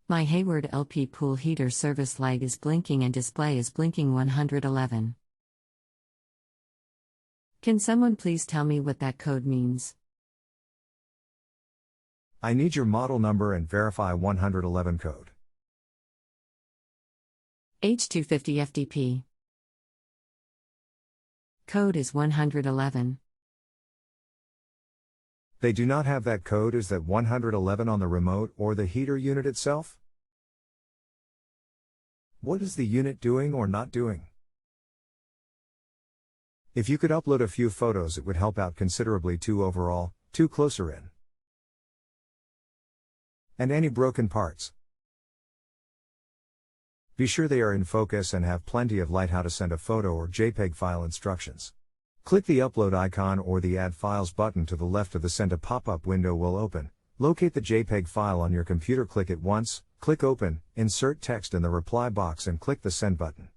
My Hayward LP pool heater service light is blinking and display is blinking 111. Can someone please tell me what that code means? I need your model number and verify 111 code. H250 FDP. Code is 111. They do not have that code. Is that 111 on the remote or the heater unit itself? What is the unit doing or not doing? If you could upload a few photos, it would help out considerably. 2 overall, 2 closer in. And any broken parts. Be sure they are in focus and have plenty of light. How to send a photo or JPEG file instructions. Click the upload icon or the add files button to the left of the send. A pop-up window will open. Locate the JPEG file on your computer, click it once, click open, insert text in the reply box and click the send button.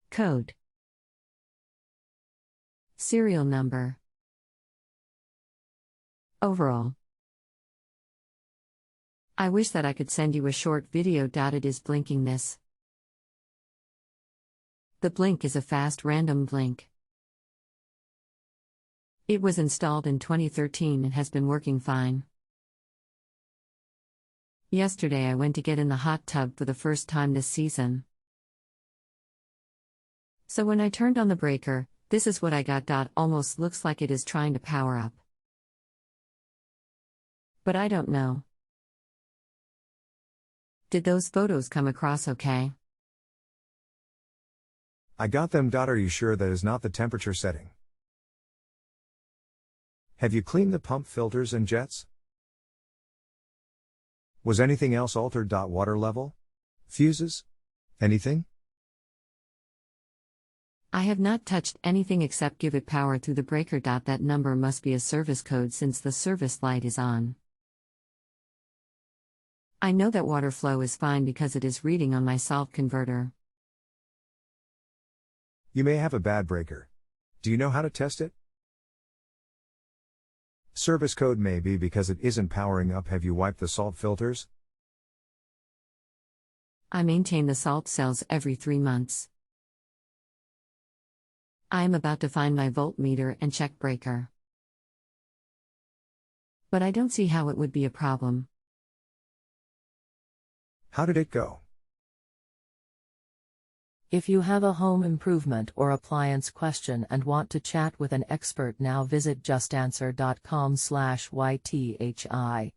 Code. Serial number. Overall. I wish that I could send you a short video. It is blinking this. The blink is a fast random blink. It was installed in 2013 and has been working fine. Yesterday I went to get in the hot tub for the first time this season. So when I turned on the breaker, this is what I got. Almost looks like it is trying to power up. But I don't know. Did those photos come across okay? I got them. Are you sure that is not the temperature setting? Have you cleaned the pump filters and jets? Was anything else altered? Water level? Fuses? Anything? I have not touched anything except give it power through the breaker. That number must be a service code since the service light is on. I know that water flow is fine because it is reading on my salt converter. You may have a bad breaker. Do you know how to test it? Service code may be because it isn't powering up. Have you wiped the salt filters? I maintain the salt cells every 3 months. I am about to find my voltmeter and check breaker. But I don't see how it would be a problem. How did it go? If you have a home improvement or appliance question and want to chat with an expert now, visit justanswer.com/ythi.